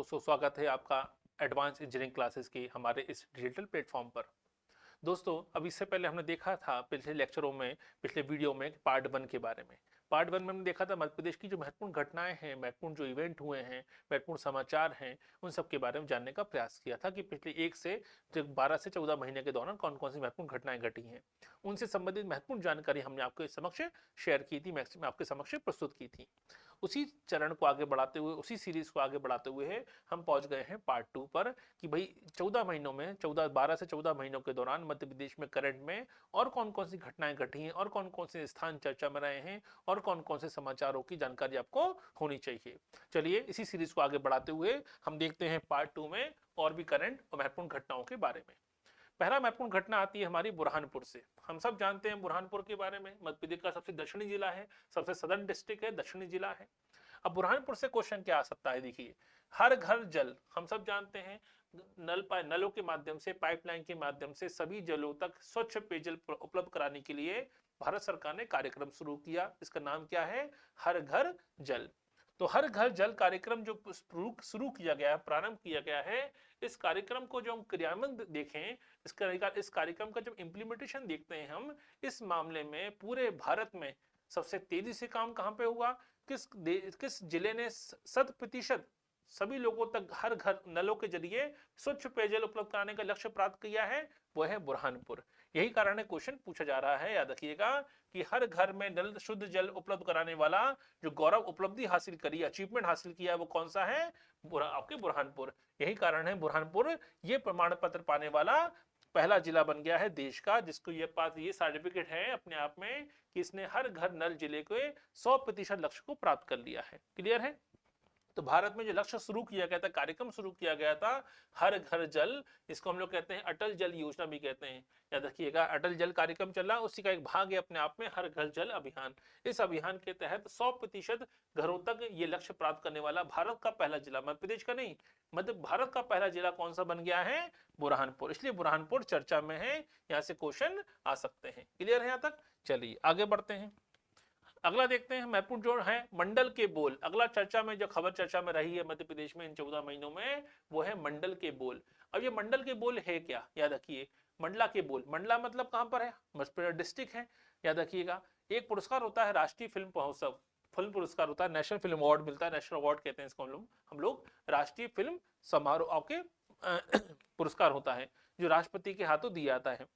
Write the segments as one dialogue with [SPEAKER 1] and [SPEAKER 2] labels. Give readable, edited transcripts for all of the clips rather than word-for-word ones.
[SPEAKER 1] दोस्तों, स्वागत है आपका एडवांस इंजीनियरिंग क्लासेस की हमारे इस डिजिटल प्लेटफॉर्म पर। दोस्तों, अब इससे पहले हमने देखा था पिछले लेक्चरों में, पिछले वीडियो में पार्ट 1 के बारे में। पार्ट 1 में हमने देखा था मध्य प्रदेश की जो महत्वपूर्ण घटनाएं हैं, महत्वपूर्ण जो इवेंट हुए हैं, महत्वपूर्ण समाचार हैं, उन सब के बारे में जानने का प्रयास किया था कि पिछले 1 से 12 से 14 महीने के दौरान कौन कौन सी महत्वपूर्ण घटनाएं घटी हैं। उनसे संबंधित महत्वपूर्ण जानकारी हमने आपके समक्ष शेयर की थी, मैं आपके समक्ष प्रस्तुत की थी। उसी चरण को आगे बढ़ाते हुए, उसी सीरीज को आगे बढ़ाते हुए हम पहुंच गए हैं पार्ट 2 पर कि भाई 14 महीनों में 12 से 14 महीनों के दौरान मध्य प्रदेश में करंट में और कौन कौन सी घटनाएं घटी हैं और कौन कौन से स्थान चर्चा में रहे हैं और कौन कौन से समाचारों की जानकारी आपको होनी चाहिए। चलिए इसी सीरीज को आगे बढ़ाते हुए हम देखते हैं पार्ट 2 में और भी करंट और महत्वपूर्ण घटनाओं के बारे में। पहला महत्वपूर्ण घटना आती है हमारी बुरहानपुर से। हम सब जानते हैं बुरहानपुर के बारे में, मध्य प्रदेश का सबसे दक्षिणी जिला है, सबसे सदर्न डिस्ट्रिक्ट है, दक्षिणी जिला है। अब बुरहानपुर से क्वेश्चन क्या आ सकता है, देखिए हर घर जल, हम सब जानते हैं नलों के माध्यम से, पाइपलाइन के माध्यम से सभी जलों तक स्वच्छ पेयजल उपलब्ध कराने के लिए भारत सरकार ने कार्यक्रम शुरू किया। इसका नाम क्या है? हर घर जल। तो हर घर जल कार्यक्रम जो शुरू किया गया है, प्रारंभ किया गया है, इस कार्यक्रम को जो हम क्रियान्वयन देखें, इस कार्यक्रम का जब इम्प्लीमेंटेशन देखते हैं हम, इस मामले में पूरे भारत में सबसे तेजी से काम कहां पे हुआ, किस जिले ने 100% सभी लोगों तक हर घर नलों के जरिए स्वच्छ पेयजल उपलब्ध कराने का लक्ष्य प्राप्त किया है? वह है बुरहानपुर। यही कारण है क्वेश्चन पूछा जा रहा है, याद रखिएगा कि हर घर में नल शुद्ध जल उपलब्ध कराने वाला जो गौरव उपलब्धि हासिल करी, अचीवमेंट हासिल किया, वो कौन सा है? आपके बुरहानपुर। यही कारण है बुरहानपुर ये प्रमाण पत्र पाने वाला पहला जिला बन गया है देश का, जिसको ये सर्टिफिकेट है अपने आप में कि इसने हर घर नल जिले के 100% लक्ष्य को प्राप्त कर लिया है। क्लियर है? तो भारत में जो लक्ष्य शुरू किया गया था, कार्यक्रम शुरू किया गया था हर घर जल, इसको हम लोग कहते हैं अटल जल योजना भी कहते हैं। याद रखिएगा, अटल जल कार्यक्रम चल रहा, उसी का एक भाग है अपने आप में हर घर जल अभियान। इस अभियान के तहत 100% घरों तक ये लक्ष्य प्राप्त करने वाला भारत का पहला जिला, मध्य प्रदेश का नहीं, मध्य भारत का पहला जिला कौन सा बन गया है? बुरहानपुर। इसलिए बुरहानपुर चर्चा में है, यहाँ से क्वेश्चन आ सकते हैं। क्लियर है यहाँ तक? चलिए आगे बढ़ते हैं। अगला देखते हैं महत्वपूर्ण जो है मंडल के बोल। अगला चर्चा में जो खबर चर्चा में रही है मध्य प्रदेश में इन 14 महीनों में, वो है मंडल के बोल। अब ये मंडल के बोल है क्या? याद रखिए, मंडला के बोल, मंडला मतलब कहां पर है? मध्य डिस्ट्रिक्ट है। याद रखिएगा, एक पुरस्कार होता है राष्ट्रीय फिल्म महोत्सव, फिल्म पुरस्कार होता है, नेशनल फिल्म अवार्ड मिलता है, नेशनल अवार्ड कहते हैं इसको हम लोग राष्ट्रीय फिल्म समारोह के पुरस्कार होता है जो राष्ट्रपति के हाथों दिया जाता है।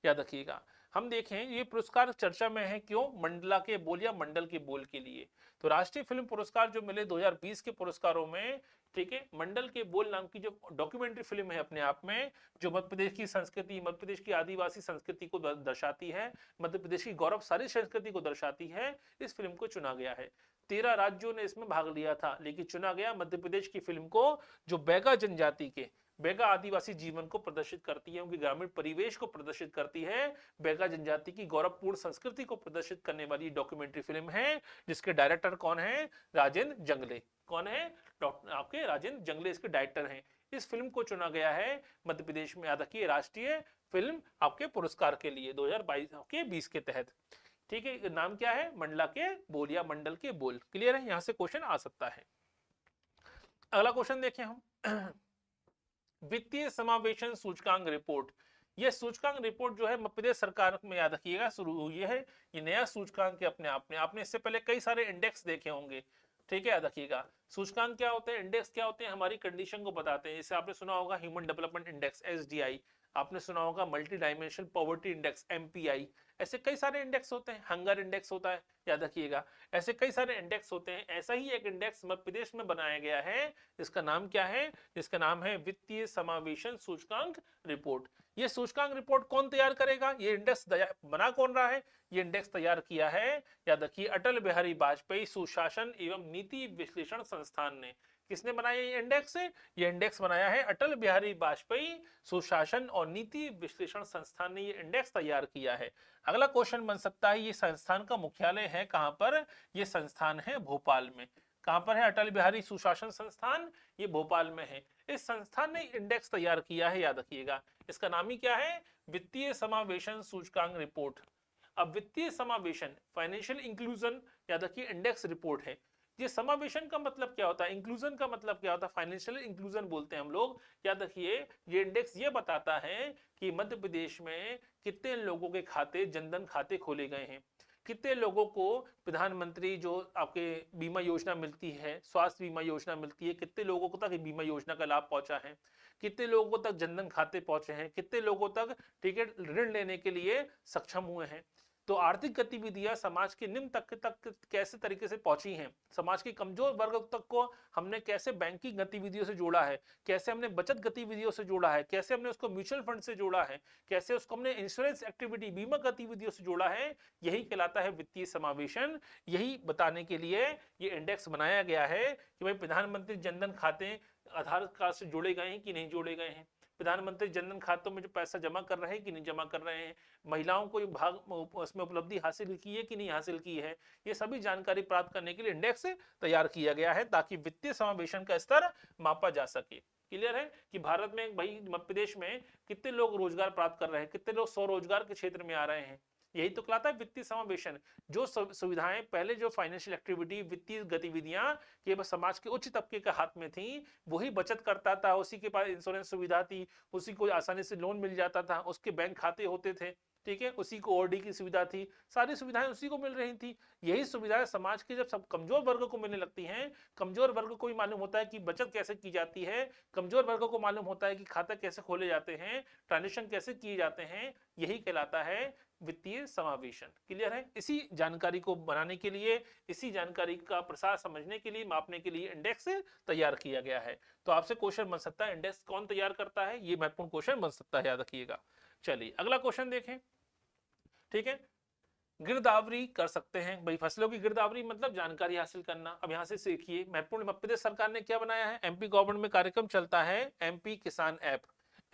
[SPEAKER 1] याद रखिएगा, हम देखें ये पुरस्कार चर्चा में है क्यों? मंडला के बोल या मंडल के बोल के लिए। तो राष्ट्रीय फिल्म पुरस्कार जो मिले 2020 के पुरस्कारों में, ठीक है, मंडल के बोल नाम की जो डॉक्यूमेंट्री फिल्म है अपने आप में, जो मध्य प्रदेश की संस्कृति, मध्य प्रदेश की आदिवासी संस्कृति को दर्शाती है, मध्य प्रदेश की गौरवशाली संस्कृति को दर्शाती है, इस फिल्म को चुना गया है। 13 राज्यों ने इसमें भाग लिया था, लेकिन चुना गया मध्य प्रदेश की फिल्म को, जो बैगा जनजाति के, बैगा आदिवासी जीवन को प्रदर्शित करती है, उनके ग्रामीण परिवेश को प्रदर्शित करती है, बैगा जनजाति की गौरवपूर्ण संस्कृति को प्रदर्शित करने वाली डॉक्यूमेंट्री फिल्म है, जिसके डायरेक्टर कौन है? राजेंद्र जंगले। कौन है? आपके राजेंद्र जंगले इसके डायरेक्टर हैं। इस फिल्म को चुना गया है मध्य प्रदेश में, याद रखिए, राष्ट्रीय फिल्म आपके पुरस्कार के लिए 2022 के तहत। ठीक है, नाम क्या है? मंडला के बोल या मंडल के बोल। क्लियर है? यहां से क्वेश्चन आ सकता है। अगला क्वेश्चन देखें हम वित्तीय समावेशन सूचकांक रिपोर्ट। यह सूचकांक रिपोर्ट जो है मध्य प्रदेश सरकार में, याद रखिएगा, शुरू हुई है। ये नया सूचकांक है अपने आप में। आपने इससे पहले कई सारे इंडेक्स देखे होंगे, ठीक है, याद रखिएगा। सूचकांक क्या होते हैं, इंडेक्स क्या होते हैं? हमारी कंडीशन को बताते हैं। जैसे आपने सुना होगा ह्यूमन डेवलपमेंट इंडेक्स SDI, आपने सुना होगा multi dimensional poverty index MPI। ऐसे कई सारे इंडेक्स होते हैं, हंगर इंडेक्स होता है, याद रखिएगा। ऐसे कई सारे इंडेक्स होते हैं। ऐसा ही एक इंडेक्स मध्य प्रदेश में बनाया गया है, जिसका नाम क्या है? जिसका नाम है वित्तीय समावेशन सूचकांक रिपोर्ट। ये सूचकांक रिपोर्ट कौन तैयार करेगा? ये इंडेक्स बना कौन रहा है? ये इंडेक्स तैयार किया है, याद रखिए, अटल बिहारी वाजपेयी सुशासन एवं नीति विश्लेषण संस्थान ने। किसने बनाया ये इंडेक्स? ये इंडेक्स बनाया है अटल बिहारी वाजपेयी सुशासन और नीति विश्लेषण संस्थान ने ये इंडेक्स तैयार किया है। अगला क्वेश्चन बन सकता है, ये संस्थान का मुख्यालय है कहां पर? ये संस्थान है भोपाल में। कहां पर है अटल बिहारी सुशासन संस्थान? ये भोपाल में है। इस संस्थान ने इंडेक्स तैयार किया है, याद रखिएगा। इसका नाम ही क्या है? वित्तीय समावेशन सूचकांक रिपोर्ट। अब वित्तीय समावेशन, फाइनेंशियल इंक्लूजन, याद रखिए, इंडेक्स रिपोर्ट है। ये समावेशन का मतलब क्या होता है, इंक्लूजन का मतलब क्या होता है, फाइनेंशियल इंक्लूजन बोलते हैं हम लोग। याद रखिए ये इंडेक्स ये बताता है कि मध्य प्रदेश में कितने लोगों के खाते जनधन खाते खोले गए हैं, कितने लोगों को प्रधानमंत्री जो आपके बीमा योजना मिलती है, स्वास्थ्य बीमा योजना मिलती है, कितने लोगों को तक बीमा योजना का लाभ पहुंचा है, कितने लोगों तक जनधन खाते पहुंचे हैं, कितने लोगों तक टिकट ऋण लेने के लिए सक्षम हुए हैं। तो आर्थिक गतिविधियां समाज के निम्न तक कैसे तरीके से पहुंची हैं, समाज के कमजोर वर्ग तक को हमने कैसे बैंकिंग गतिविधियों से जोड़ा है, कैसे हमने बचत गतिविधियों से जोड़ा है, कैसे हमने उसको म्यूचुअल फंड से जोड़ा है, कैसे उसको हमने इंश्योरेंस एक्टिविटी बीमा गतिविधियों से जोड़ा है, यही कहलाता है वित्तीय समावेशन। यही बताने के लिए ये इंडेक्स बनाया गया है कि भाई प्रधानमंत्री जनधन खाते आधार कार्ड से जोड़े गए हैं कि नहीं जोड़े गए हैं, प्रधानमंत्री जनधन खातों में जो पैसा जमा कर रहे हैं कि नहीं जमा कर रहे हैं, महिलाओं को भाग उसमें उपलब्धि हासिल की है कि नहीं हासिल की है, ये सभी जानकारी प्राप्त करने के लिए इंडेक्स तैयार किया गया है ताकि वित्तीय समावेशन का स्तर मापा जा सके। क्लियर है कि भारत में भाई मध्य प्रदेश में कितने लोग रोजगार प्राप्त कर रहे हैं, कितने लोग स्वरोजगार के क्षेत्र में आ रहे हैं, यही तो कहलाता है वित्तीय समावेशन। जो सुविधाएं पहले जो फाइनेंशियल एक्टिविटी वित्तीय गतिविधियां ये बस समाज के उच्च तबके के हाथ में थी, वही बचत करता था, उसी के पास इंश्योरेंस सुविधा थी, उसी को आसानी से लोन मिल जाता था, उसके बैंक खाते होते थे, ठीक है, उसी को ओडी की सुविधा थी, सारी सुविधाएं उसी को मिल रही थी। यही सुविधाएं समाज के जब सब कमजोर वर्ग को मिलने लगती हैं, कमजोर वर्ग को भी मालूम होता है कि बचत कैसे की जाती है, कमजोर वर्ग को मालूम होता है कि खाता कैसे खोले जाते हैं, ट्रांजेक्शन कैसे किए जाते हैं, यही कहलाता है वित्तीय समावेशन। क्लियर है। इसी जानकारी को बनाने के लिए, इसी जानकारी का प्रसार समझने के लिए, मापने के लिए इंडेक्स तैयार किया गया है। तो आपसे क्वेश्चन बन सकता है इंडेक्स कौन तैयार करता है, ये महत्वपूर्ण क्वेश्चन बन सकता है, याद रखिएगा। चलिए अगला क्वेश्चन देखें। ठीक है, गिरदावरी कर सकते हैं भाई, फसलों की गिरदावरी मतलब जानकारी हासिल करना। अब यहां से सीखिए महत्वपूर्ण, मध्य प्रदेश सरकार ने क्या बनाया है, एमपी गवर्नमेंट में कार्यक्रम चलता है एमपी किसान ऐप।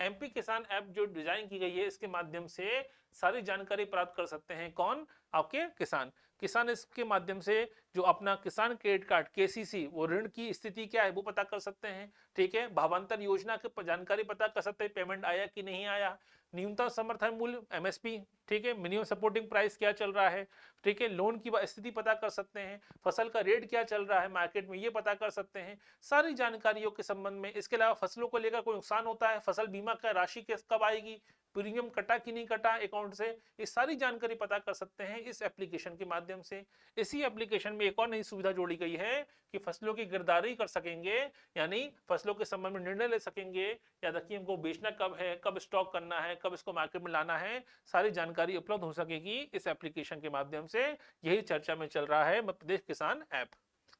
[SPEAKER 1] एमपी किसान ऐप जो डिजाइन की गई है, इसके माध्यम से सारी जानकारी प्राप्त कर सकते हैं कौन, आपके किसान। किसान इसके माध्यम से जो अपना किसान क्रेडिट कार्ड केसीसी, वो ऋण की स्थिति क्या है वो पता कर सकते हैं। ठीक है, भावांतर योजना की जानकारी पता कर सकते हैं, पेमेंट आया कि नहीं आया, न्यूनतम समर्थन मूल्य एमएसपी, ठीक है, मिनिमम सपोर्टिंग प्राइस क्या चल रहा है, ठीक है, लोन की स्थिति पता कर सकते हैं, फसल का रेट क्या चल रहा है मार्केट में ये पता कर सकते हैं, सारी जानकारियों के संबंध में। इसके अलावा फसलों को लेकर कोई नुकसान होता है, फसल बीमा का राशि कब आएगी, प्रीमियम कटा कि नहीं कटा अकाउंट से, ये सारी जानकारी पता कर सकते हैं इस एप्लीकेशन के माध्यम से। इसी एप्लीकेशन में एक और नई सुविधा जोड़ी गई है कि फसलों की गिरदावरी कर सकेंगे, यानी फसलों के संबंध में निर्णय ले सकेंगे, याद रखिए हमको बेचना कब है, कब स्टॉक करना है, कब इसको मार्केट में लाना है, सारी जानकारी उपलब्ध हो सकेगी इस एप्लीकेशन के माध्यम से। यही चर्चा में चल रहा है मध्य प्रदेश किसान ऐप।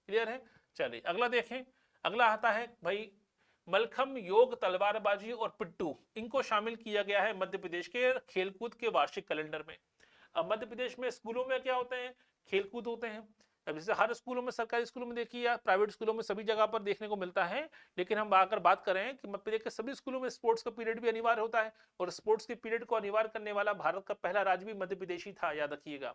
[SPEAKER 1] क्लियर है। चलिए अगला देखें। अगला आता है भाई मलखम, योग, तलवारबाजी और पिट्टू, इनको शामिल किया गया है मध्य प्रदेश के खेलकूद के वार्षिक कैलेंडर में। अब मध्य प्रदेश में स्कूलों में क्या होते हैं, खेलकूद होते हैं। अब जैसे हर स्कूलों में, सरकारी स्कूलों में देखिए या प्राइवेट स्कूलों में, सभी जगह पर देखने को मिलता है। लेकिन हम अगर बात करें कि मध्य प्रदेश के सभी स्कूलों में स्पोर्ट्स का पीरियड भी अनिवार्य होता है, और स्पोर्ट्स के पीरियड को अनिवार्य करने वाला भारत का पहला राज्य भी मध्य प्रदेश ही था, याद रखिएगा।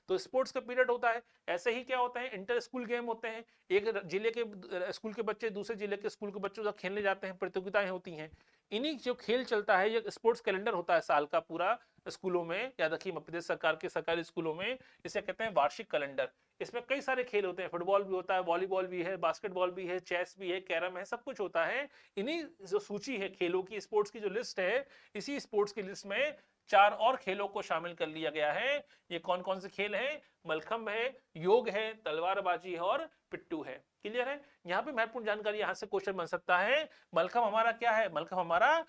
[SPEAKER 1] तो स्पोर्ट्स का पीरियड होता है। ऐसे ही क्या होता है, इंटर स्कूल गेम होते हैं, एक जिले के स्कूल के बच्चे दूसरे जिले के स्कूल के बच्चों से खेलने जाते हैं, प्रतियोगिताएं होती हैं। इन्हीं जो खेल चलता है, ये स्पोर्ट्स कैलेंडर होता है साल का पूरा स्कूलों में, याद रखिए मध्य प्रदेश सरकार के सरकारी स्कूलों में इसे कहते हैं वार्षिक कैलेंडर। इसमें कई सारे खेल होते हैं, फुटबॉल भी होता है, वॉलीबॉल भी है, बास्केटबॉल भी है, चेस भी है, कैरम है, सब कुछ होता है। इन्हीं जो सूची है खेलों की, स्पोर्ट्स की जो लिस्ट है, इसी स्पोर्ट्स की लिस्ट में 4 और खेलों को शामिल कर लिया गया है। ये कौन कौन से खेल हैं, मलखंब है, योग है, तलवारबाजी है और पिट्टू है। क्लियर है। यहाँ पे महत्वपूर्ण जानकारी, यहाँ से क्वेश्चन बन सकता है, मलखंब हमारा क्या है, मलखंब हमारा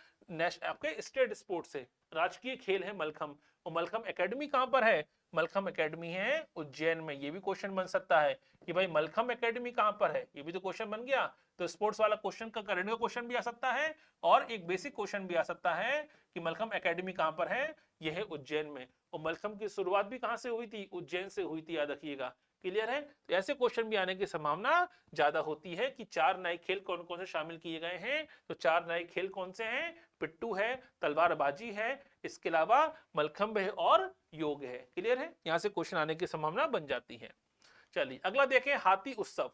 [SPEAKER 1] आपके स्टेट स्पोर्ट्स है, राजकीय खेल है मलखंब। और मलखंब एकेडमी कहां पर है, मलखंब एकेडमी है उज्जैन में। ये भी क्वेश्चन बन सकता है कि भाई मलखंब एकेडमी कहां पर है, ये भी तो क्वेश्चन बन गया। तो स्पोर्ट्स वाला क्वेश्चन का करंट का क्वेश्चन भी आ सकता है, और एक बेसिक क्वेश्चन भी आ सकता है कि मलखंब एकेडमी कहां पर है, यह है उज्जैन में। और मलखंब की शुरुआत भी कहां से हुई थी, उज्जैन से हुई थी, याद रखिएगा। क्लियर है। तो ऐसे क्वेश्चन भी आने की संभावना ज्यादा होती है कि 4 नए खेल कौन कौन से शामिल किए गए हैं। तो 4 नए खेल कौन से हैं, पिट्टू है, तलवारबाजी है, इसके अलावा मलखंब है और योग है। क्लियर है। यहां से क्वेश्चन आने की संभावना बन जाती है। चलिए अगला देखें, हाथी उत्सव।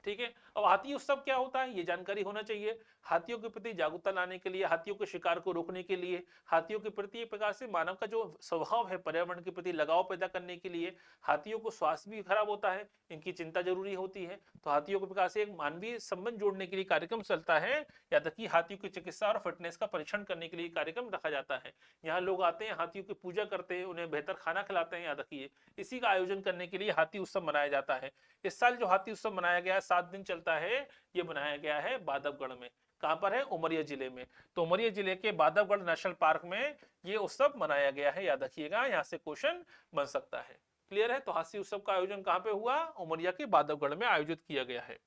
[SPEAKER 1] ठीक है। अब हाथी उत्सव क्या होता है ये जानकारी होना चाहिए। हाथियों के प्रति जागरूकता लाने के लिए, हाथियों के शिकार को रोकने के लिए, हाथियों के प्रति एक प्रकार से मानव का जो स्वभाव है पर्यावरण के प्रति लगाव पैदा करने के लिए, हाथियों को स्वास्थ्य भी खराब होता है, इनकी चिंता जरूरी होती है, तो हाथियों के प्रकार से एक मानवीय संबंध जोड़ने के लिए कार्यक्रम चलता है। या तक कि हाथियों की चिकित्सा और फिटनेस का परीक्षण करने के लिए कार्यक्रम रखा जाता है। यहाँ लोग आते हैं, हाथियों की पूजा करते हैं, उन्हें बेहतर खाना खिलाते हैं। याद रखिए, इसी का आयोजन करने के लिए हाथी उत्सव मनाया जाता है। इस साल जो हाथी उत्सव मनाया गया है 7 दिन चलता है, ये बनाया गया है बांधवगढ़ में। कहां पर है? उमरिया जिले में। तो उमरिया जिले के बांधवगढ़ नेशनल पार्क में ये उत्सव मनाया गया है, याद रखिएगा, यहां से क्वेश्चन बन सकता है। क्लियर है? तो हाथी उत्सव का आयोजन कहां पे हुआ? उमरिया के बांधवगढ़ में आयोजित किया गया है।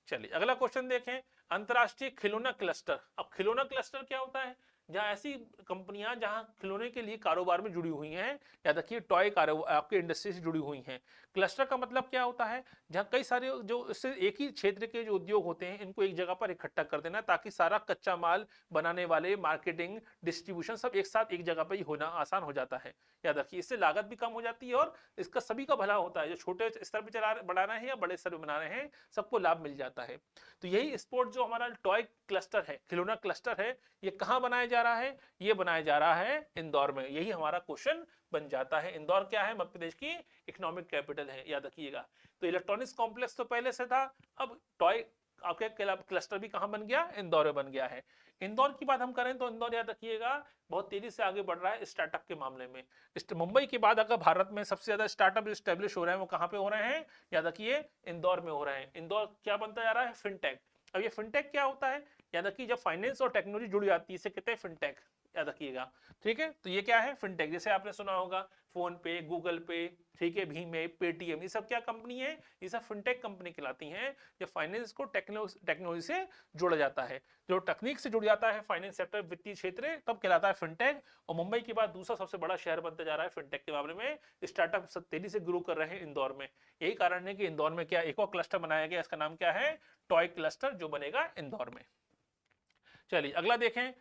[SPEAKER 1] चलिए अगला क्वेश्चन देखें, अंतरराष्ट्रीय खिलौना क्लस्टर। अब खिलौना क्लस्टर क्या होता है? जहां ऐसी कंपनियां जहां खिलौने के लिए कारोबार में जुड़ी हुई हैं, याद रखिए टॉय आपके इंडस्ट्री से जुड़ी हुई हैं। क्लस्टर का मतलब क्या होता है? जहां कई सारे जो इससे एक ही क्षेत्र के जो उद्योग होते हैं, इनको एक जगह पर इकट्ठा कर देना, ताकि सारा कच्चा माल बनाने वाले, मार्केटिंग, डिस्ट्रीब्यूशन सब एक साथ एक जगह पर ही होना आसान हो जाता है। याद रखिए, इससे लागत भी कम हो जाती है और इसका सभी का भला होता है। जो छोटे स्तर पर बढ़ा रहे हैं या बड़े स्तर पर बना रहे हैं, सबको लाभ मिल जाता है। तो यही स्पोर्ट जो हमारा टॉय क्लस्टर है, खिलौना क्लस्टर है, ये कहां बनाया जा रहा है? ये बनाया जा रहा है इंदौर में। यही हमारा क्वेश्चन बन जाता है। इंदौर क्या है? मध्य प्रदेश की इकोनॉमिक कैपिटल है, याद रखिएगा। तो इलेक्ट्रॉनिक्स कॉम्प्लेक्स तो पहले से था, अब टॉय आपके क्लस्टर भी कहां बन गया? इंदौर में बन गया है। इंदौर की बात हम करें तो इंदौर, याद रखिएगा, बहुत तेजी से आगे बढ़ रहा है स्टार्टअप के मामले में। मुंबई के बाद अगर भारत में सबसे ज्यादा स्टार्टअप स्टैब्लिश हो रहे हैं, वो कहां पे हो रहे हैं? याद रखिए, इंदौर में हो रहे हैं। इंदौर क्या बनता जा रहा है? फिनटेक। अब ये फिनटेक क्या होता है? याद रखिए, जब फाइनेंस और टेक्नोलॉजी जुड़ जाती है, इसे कहते हैं फिनटेक, याद रखिएगा। ठीक है, तो ये क्या है? फिनटेक। जैसे आपने सुना होगा फोन पे, गूगल पे, ठीक है, भीम है, पेटीएम, ये सब क्या कंपनी है? ये सब फिनटेक कंपनी कहलाती हैं। जब फाइनेंस को टेक्नोलॉजी से जोड़ा जाता है, जो तकनीक से जुड़ जाता है फाइनेंस सेक्टर, वित्तीय क्षेत्र, तब कहलाता है फिनटेक। और मुंबई के बाद दूसरा सबसे बड़ा शहर बनता जा रहा है फिनटेक के मामले में। स्टार्टअप तेजी से ग्रो कर रहे हैं इंदौर में। यही कारण है कि इंदौर में क्या एक और क्लस्टर बनाया गया, इसका नाम क्या है? टॉय क्लस्टर, जो बनेगा इंदौर में। चलिए अगला देखें,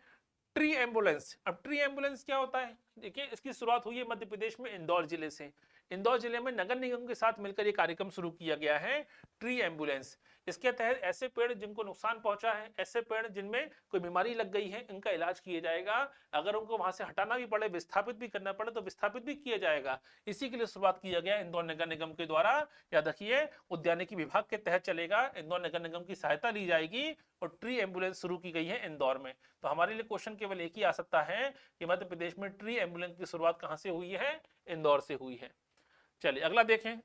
[SPEAKER 1] ट्री एम्बुलेंस। अब ट्री एम्बुलेंस क्या होता है? देखिए, इसकी शुरुआत हुई है मध्य प्रदेश में इंदौर जिले से। इंदौर जिले में नगर निगम के साथ मिलकर ये कार्यक्रम शुरू किया गया है, ट्री एम्बुलेंस। इसके तहत ऐसे पेड़ जिनको नुकसान पहुंचा है, ऐसे पेड़ जिनमें कोई बीमारी लग गई है, इनका इलाज किया जाएगा। अगर उनको वहां से हटाना भी पड़े, विस्थापित भी करना पड़े, तो विस्थापित भी किया जाएगा। इसी के लिए शुरुआत किया गया इंदौर नगर निगम के द्वारा। याद रखिए, उद्यानिकी विभाग के तहत चलेगा, इंदौर नगर निगम की सहायता ली जाएगी और ट्री एम्बुलेंस शुरू की गई है इंदौर में। तो हमारे लिए क्वेश्चन केवल एक ही आ सकता है कि मध्य प्रदेश में ट्री एम्बुलेंस की शुरुआत कहां से हुई है? इंदौर से हुई है। चलिए अगला देखें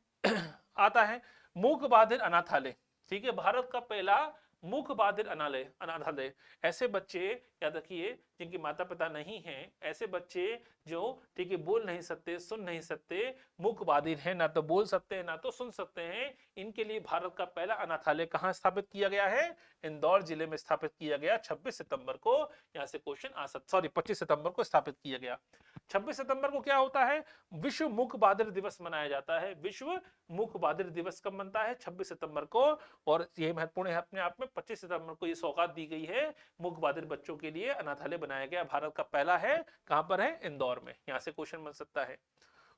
[SPEAKER 1] आता है मूक बधिर अनाथालय। ठीक है, भारत का पहला मूक बधिर अनाथालय। ऐसे बच्चे, याद रखिए, जिनके माता पिता नहीं हैं, ऐसे बच्चे जो, ठीक है, बोल नहीं सकते, सुन नहीं सकते, मूक बधिर हैं, ना तो बोल सकते हैं ना तो सुन सकते हैं, इनके लिए भारत का पहला अनाथालय कहां स्थापित किया गया है? इंदौर जिले में स्थापित किया गया। 26 सितंबर को यहां से क्वेश्चन आ सकता, सॉरी 25 सितंबर को स्थापित किया गया। 26 सितंबर को क्या होता है? विश्व मूक बधिर दिवस मनाया जाता है। विश्व मूक बधिर दिवस कब बनता है? 26 सितंबर को। और ये महत्वपूर्ण है अपने आप में, 25 सितंबर को ये सौगात दी गई है मूक बधिर बच्चों के लिए। अनाथालय बनाया गया, भारत का पहला है। कहां पर है? इंदौर में। यहां से क्वेश्चन बन सकता है।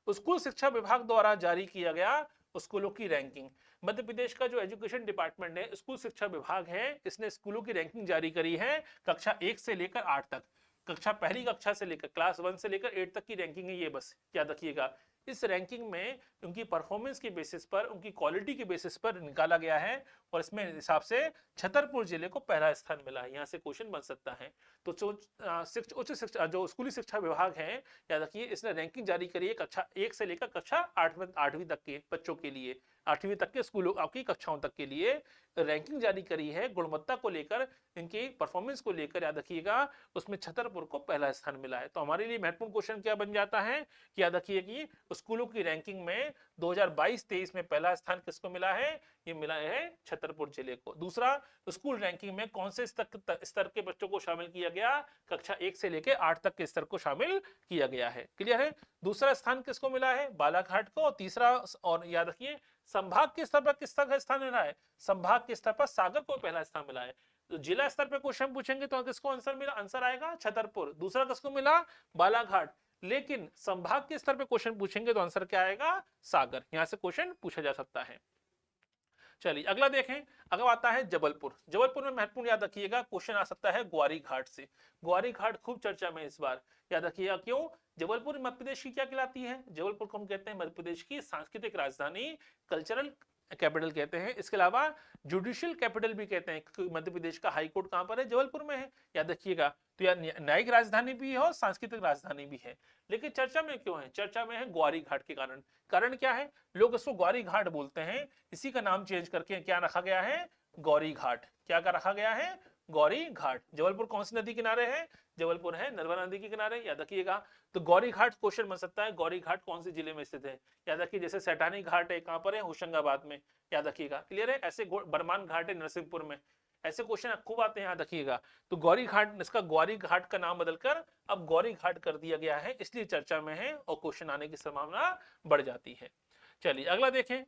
[SPEAKER 1] स्कूल शिक्षा विभाग द्वारा जारी किया गया स्कूलों की रैंकिंग। मध्य प्रदेश का जो एजुकेशन डिपार्टमेंट है, स्कूल शिक्षा विभाग है, इसने स्कूलों की रैंकिंग जारी करी है। कक्षा 1 से लेकर 8 तक, कक्षा पहली कक्षा से लेकर क्लास 1 से लेकर 8 तक की रैंकिंग है ये, बस याद रखिएगा। इस रैंकिंग में उनकी परफॉर्मेंस के बेसिस पर, उनकी क्वालिटी के बेसिस पर निकाला गया है। और इसमें हिसाब से छतरपुर जिले को पहला स्थान मिला है। यहाँ से क्वेश्चन बन सकता है। तो उच्च शिक्षा, जो स्कूली शिक्षा विभाग है, याद रखिए, इसने रैंकिंग जारी करी है कक्षा 1 से लेकर कक्षा 8वीं तक के बच्चों के लिए, 8वीं तक के स्कूलों आपकी कक्षाओं तक के लिए रैंकिंग जारी करी है। गुणवत्ता को लेकर, इनकी परफॉर्मेंस को लेकर, याद रखिएगा, उसमें छतरपुर को पहला स्थान मिला है। तो हमारे लिए महत्वपूर्ण क्वेश्चन क्या बन जाता है कि याद रखिए कि स्कूलों की रैंकिंग में 2022-23 में पहला स्थान किसको मिला है? ये मिला है छतरपुर जिले को। दूसरा, स्कूल रैंकिंग में कौन से स्तर के बच्चों को शामिल किया गया? कक्षा 1 से लेकर 8 तक के स्तर को शामिल किया गया है। क्लियर है? दूसरा स्थान किसको मिला है? बालाघाट को। तीसरा, और याद रखिए, संभाग के स्तर पर किसका स्थान मिला है? संभाग के स्तर पर सागर को पहला स्थान मिला है। तो जिला स्तर पर क्वेश्चन पूछेंगे तो किसको आंसर मिला? आंसर आएगा छतरपुर। दूसरा किसको मिला? बालाघाट। लेकिन संभाग के स्तर पे क्वेश्चन पूछेंगे तो आंसर क्या आएगा? सागर। यहां से क्वेश्चन पूछा जा सकता है। चलिए अगला देखें। अगला आता है जबलपुर। जबलपुर में महत्वपूर्ण याद रखिएगा क्वेश्चन आ सकता है ग्वारी घाट से। ग्वारी घाट खूब चर्चा में इस बार, याद रखिएगा क्यों। जबलपुर मध्य प्रदेश की क्या कहलाती है, जबलपुर को हम कहते हैं मध्य प्रदेश की सांस्कृतिक राजधानी, कल्चरल कैपिटल कहते हैं। इसके अलावा जुडिशियल कैपिटल भी कहते हैं, क्योंकि मध्य प्रदेश का हाई कोर्ट कहां पर है, जबलपुर में है, याद रखिएगा। तो यार न्यायिक राजधानी भी है और सांस्कृतिक राजधानी भी है। लेकिन चर्चा में क्यों है, चर्चा में है ग्वारी घाट के कारण। कारण क्या है, लोग इसको ग्वारी घाट बोलते हैं, इसी का नाम चेंज करके क्या रखा गया है, गौरी घाट। क्या का रखा गया है, गौरी घाट। जबलपुर कौन सी नदी किनारे है, जबलपुर है नर्मदा नदी के किनारे, याद रखिएगा। तो गौरी घाट क्वेश्चन बन सकता है, गौरी घाट कौन से जिले में स्थित है, याद रखिए। जैसे सैठानी घाट है, कहां पर है, होशंगाबाद में, याद रखिएगा। क्लियर है। ऐसे बरमान घाट है नरसिंहपुर में, ऐसे क्वेश्चन खूब आते हैं, याद रखिएगा। तो गौरी घाट, इसका ग्वारी घाट का नाम बदलकर अब गौरी घाट कर दिया गया है, इसलिए चर्चा में है और क्वेश्चन आने की संभावना बढ़ जाती है। चलिए अगला देखें।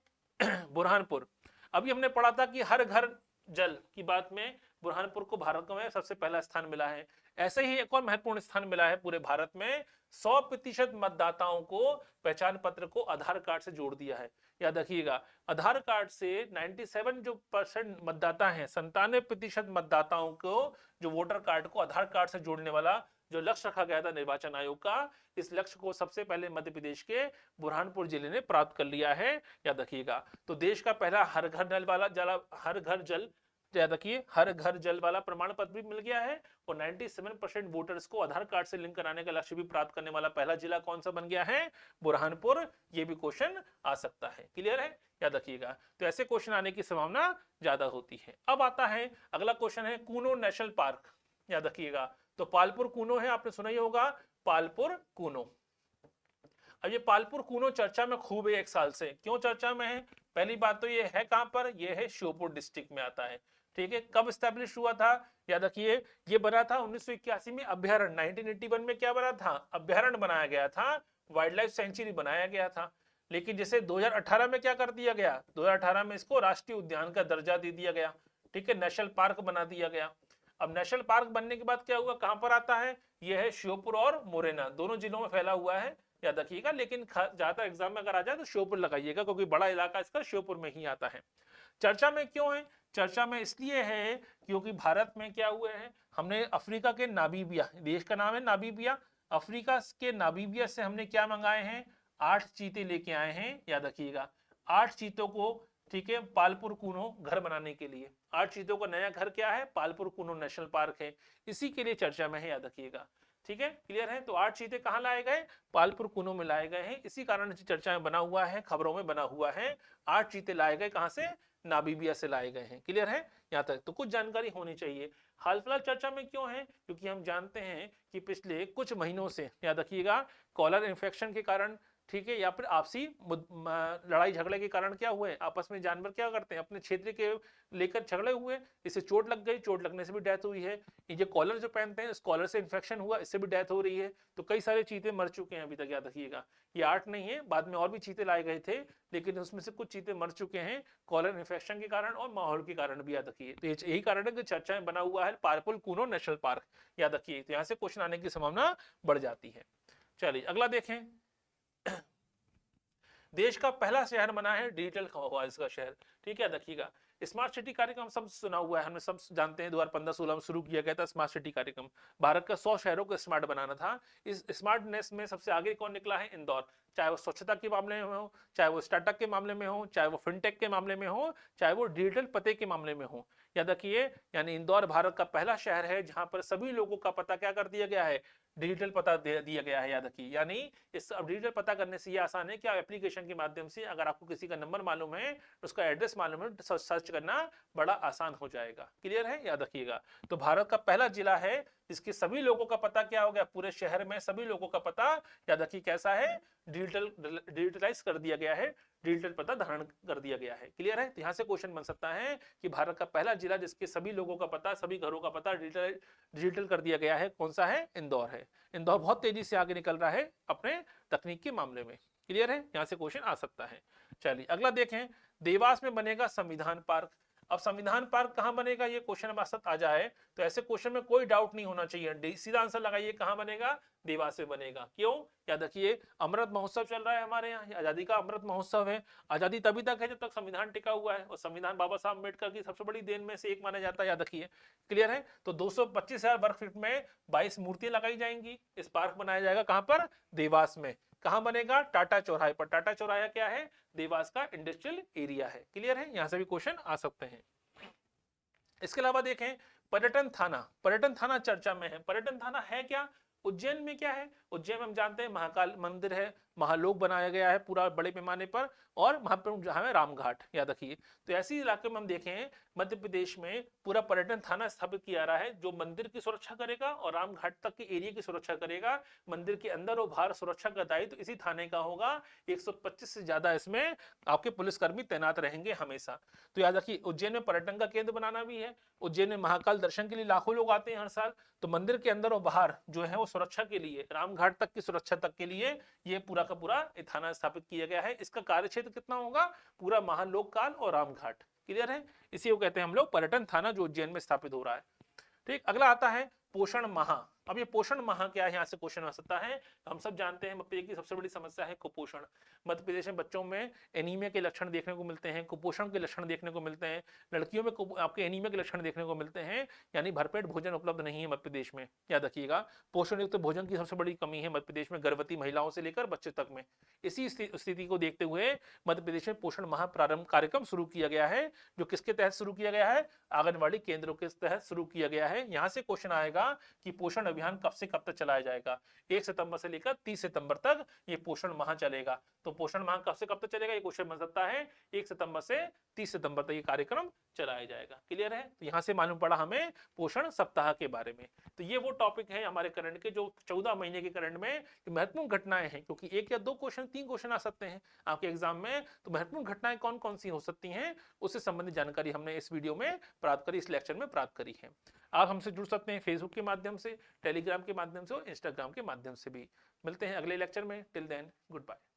[SPEAKER 1] बुरहानपुर। अभी हमने पढ़ा था कि हर घर जल की बात में बुरहानपुर को भारत में सबसे पहला स्थान मिला है। ऐसे ही एक और महत्वपूर्ण स्थान मिला है पूरे भारत में, 100% मतदाताओं को पहचान पत्र को आधार कार्ड से जोड़ दिया है, याद रखिएगा। आधार कार्ड से 97% मतदाता हैं, 97% मतदाताओं को जो वोटर कार्ड को आधार कार्ड से जोड़ने वाला जो लक्ष्य रखा गया था निर्वाचन आयोग का, इस लक्ष्य को सबसे पहले मध्य प्रदेश के बुरहानपुर जिले ने प्राप्त कर लिया है, याद रखिएगा। तो देश का पहला हर घर नल वाला जल, हर घर जल, याद रखिए, हर घर जल वाला प्रमाण पत्र भी मिल गया है और 97% वोटर्स को आधार कार्ड से लिंक कराने का लक्ष्य भी प्राप्त करने वाला पहला जिला कौन सा बन गया है, बुरहानपुर। ये भी क्वेश्चन आ सकता है, क्लियर है, याद रखिएगा। तो ऐसे क्वेश्चन आने की संभावना ज्यादा होती है। अब आता है अगला क्वेश्चन है कूनो नेशनल पार्क, याद रखिएगा। तो पालपुर कूनो है, आपने सुना ही होगा, पालपुर कूनो। अब ये पालपुर कूनो चर्चा में खूब है एक साल से। क्यों चर्चा में है, पहली बात तो ये है कहां पर, ये है श्योपुर डिस्ट्रिक्ट में आता है, ठीक है। कब स्टैब्लिश हुआ था, याद रखिए, ये बना था 1981 में अभ्यारण्य। 1981 में क्या बना था, अभ्यारण्य बनाया गया था, वाइल्ड लाइफ सेंचुरी बनाया गया था। लेकिन जैसे 2018 में क्या कर दिया गया, 2018 में इसको राष्ट्रीय उद्यान का दर्जा दे दिया गया, ठीक है, नेशनल पार्क बना दिया गया। अब नेशनल पार्क बनने के बाद क्या हुआ, कहां पर आता है, यह है श्योपुर और मुरैना, दोनों जिलों में फैला हुआ है, याद रखिएगा। लेकिन ज्यादा एग्जाम में अगर आ जाए तो श्योपुर लगाइएगा, क्योंकि बड़ा इलाका इसका श्योपुर में ही आता है। चर्चा में क्यों है, चर्चा में इसलिए है क्योंकि भारत में क्या हुए हैं, हमने अफ्रीका के नामीबिया, देश का नाम है नामीबिया, अफ्रीका के नामीबिया से हमने क्या मंगाए हैं, 8 चीते लेके आए हैं, याद रखिएगा। 8 चीतों को, ठीक है, पालपुर कूनो घर बनाने के लिए 8 चीतों का नया घर क्या है, पालपुर कूनो नेशनल पार्क है, इसी के लिए चर्चा में है, याद रखिएगा, ठीक है, क्लियर है। तो 8 चीते कहाँ लाए गए, पालपुर कूनो में लाए गए हैं, इसी कारण से चर्चा में बना हुआ है, खबरों में बना हुआ है। 8 चीते लाए गए कहां से, नामीबिया से लाए गए हैं, क्लियर है। यहाँ तक तो कुछ जानकारी होनी चाहिए। हाल फिलहाल चर्चा में क्यों है, क्योंकि हम जानते हैं कि पिछले कुछ महीनों से, याद रखिएगा, कॉलर इन्फेक्शन के कारण, ठीक है, या फिर आपसी लड़ाई झगड़े के कारण क्या हुए, आपस में जानवर क्या करते हैं, अपने क्षेत्र के लेकर झगड़े हुए, इससे चोट लग गई, चोट लगने से भी डेथ हुई है। ये कॉलर जो पहनते हैं, इस कॉलर से इन्फेक्शन हुआ, इससे भी डेथ हो रही है। तो कई सारे चीते मर चुके हैं अभी तक, याद रखिएगा। ये 8 नहीं है, बाद में और भी चीते लाए गए थे, लेकिन उसमें से कुछ चीते मर चुके हैं कॉलर इन्फेक्शन के कारण और माहौल के कारण भी, याद रखिए। तो यही कारण है कि चर्चा में बना हुआ है पालपुर कूनो नेशनल पार्क, याद रखिए। तो यहाँ से क्वेश्चन आने की संभावना बढ़ जाती है। चलिए अगला देखें। देश का पहला शहर बना है डिजिटल आवाज का शहर, ठीक है, देखिएगा। स्मार्ट सिटी कार्यक्रम सब सुना हुआ है, हमने सब जानते हैं, 2015-16 में शुरू किया गया था स्मार्ट सिटी कार्यक्रम। भारत का 100 शहरों को स्मार्ट बनाना था। इस स्मार्टनेस में सबसे आगे कौन निकला है, इंदौर। चाहे वो स्वच्छता के मामले में हो, चाहे वो स्टार्टअप के मामले में हो, चाहे वो फिनटेक के मामले में हो, चाहे वो डिजिटल पते के मामले में हो, याद रखिए। यानी इंदौर भारत का पहला शहर है जहां पर सभी लोगों का पता क्या कर दिया गया है, डिजिटल पता दे दिया गया है, याद रखिए। यानी इस अब डिजिटल पता करने से ये आसान है कि आप एप्लीकेशन के माध्यम से अगर आपको किसी का नंबर मालूम है, उसका एड्रेस मालूम है, तो सर्च करना बड़ा आसान हो जाएगा, क्लियर है, याद रखिएगा। तो भारत का पहला जिला है जिसके सभी लोगों का पता क्या हो गया, पूरे शहर में सभी लोगों का पता, याद रखिए, कैसा है, डिजिटलाइज कर दिया गया है, डिजिटल पता धारण कर दिया गया है, क्लियर है। तो यहाँ से क्वेश्चन बन सकता है कि भारत का पहला जिला जिसके सभी लोगों का पता, सभी घरों का पता डिजिटल कर दिया गया है, कौन सा है, इंदौर है। इंदौर बहुत तेजी से आगे निकल रहा है अपने तकनीक के मामले में, क्लियर है, यहाँ से क्वेश्चन आ सकता है। चलिए अगला देखें। देवास में बनेगा संविधान पार्क। अब संविधान पार्क कहाँ बनेगा, ये क्वेश्चन हमारे साथ आ जाए तो ऐसे क्वेश्चन में कोई डाउट नहीं होना चाहिए, सीधा आंसर लगाइए कहाँ बनेगा, देवास में बनेगा। क्यों, याद रखिए अमृत महोत्सव चल रहा है हमारे यहाँ, आजादी का अमृत महोत्सव है। आजादी तभी तक है जब तक संविधान टिका हुआ है, और संविधान बाबा साहब अम्बेडकर की सबसे बड़ी देन में से एक माना जाता है, याद रखिए। क्लियर है, तो 225,000 वर्ग फीट में 22 मूर्तियां लगाई जाएंगी। इस पार्क बनाया जाएगा कहां पर, देवास में। कहां बनेगा, टाटा चौराहे पर। टाटा चौराहा क्या है, देवास का इंडस्ट्रियल एरिया है। क्लियर है, यहां से भी क्वेश्चन आ सकते हैं। इसके अलावा देखें पर्यटन थाना, पर्यटन थाना चर्चा में है। पर्यटन थाना है क्या, उज्जैन में क्या है, उज्जैन में हम जानते हैं महाकाल मंदिर है, महालोक बनाया गया है पूरा बड़े पैमाने पर, और वहां पर जहां है रामघाट, याद रखिए। तो ऐसी इलाके में हम देखें मध्य प्रदेश में पूरा पर्यटन थाना स्थापित किया रहा है, जो मंदिर की सुरक्षा करेगा और रामघाट तक के एरिया की सुरक्षा करेगा। मंदिर के अंदर और बाहर सुरक्षा का दायित्व इसी थाने का होगा। 125 से ज्यादा इसमें आपके पुलिसकर्मी तैनात रहेंगे हमेशा। तो याद रखिए उज्जैन में पर्यटन का केंद्र बनाना भी है। उज्जैन में महाकाल दर्शन के लिए लाखों लोग आते हैं हर साल, तो मंदिर के अंदर और बाहर जो है वो सुरक्षा के लिए, रामघाट तक की सुरक्षा तक के लिए ये पूरा का पूरा थाना स्थापित किया गया है। इसका कार्य क्षेत्र कितना होगा, पूरा महालोक काल और रामघाट। क्लियर है, इसी को कहते हैं हम लोग पर्यटन थाना, जो उज्जैन में स्थापित हो रहा है। ठीक, अगला आता है पोषण माह। अब ये पोषण माह क्या है, यहाँ से क्वेश्चन आ सकता है। हम सब जानते हैं मध्य प्रदेश की सबसे बड़ी समस्या है कुपोषण। मध्य प्रदेश में बच्चों में एनीमिया के लक्षण देखने को मिलते हैं, कुपोषण के लक्षण देखने को मिलते हैं। लड़कियों में आपके एनीमिया के लक्षण देखने को मिलते हैं, यानी भरपेट भोजन उपलब्ध नहीं है मध्य प्रदेश में। याद रखिएगा, पोषण युक्त भोजन की सबसे बड़ी कमी है मध्य प्रदेश में, गर्भवती महिलाओं से लेकर बच्चे तक में। इसी स्थिति को देखते हुए मध्य प्रदेश में पोषण माह प्रारंभ कार्यक्रम शुरू किया गया है, जो किसके तहत शुरू किया गया है, आंगनबाड़ी केंद्रों के तहत शुरू किया गया है। यहाँ से क्वेश्चन आएगा कि पोषण अभियान कब से कब तक चलाया जाएगा। 1 सितंबर से लेकर 30 सितंबर तक ये पोषण माह चलेगा। तो पोषण माह कब से कब तक चलेगा, ये क्वेश्चन बन सकता है। 1 सितंबर से 30 सितंबर तक ये कार्यक्रम चलाया जाएगा। क्लियर है, तो यहाँ से मालूम पड़ा हमें पोषण सप्ताह के बारे में। तो ये वो टॉपिक है हमारे करंट के, जो 14 महीने के करंट में महत्वपूर्ण घटनाएं हैं, क्योंकि 1 या 2 क्वेश्चन 3 क्वेश्चन आ सकते हैं आपके एग्जाम में। तो महत्वपूर्ण घटनाएं कौन कौन सी हो सकती हैं, उससे संबंधित जानकारी हमने इस वीडियो में प्राप्त करी, इस लेक्चर में प्राप्त करी है। आप हमसे जुड़ सकते हैं फेसबुक के माध्यम से, टेलीग्राम के माध्यम से और इंस्टाग्राम के माध्यम से भी। मिलते हैं अगले लेक्चर में, टिल देन गुड बाय।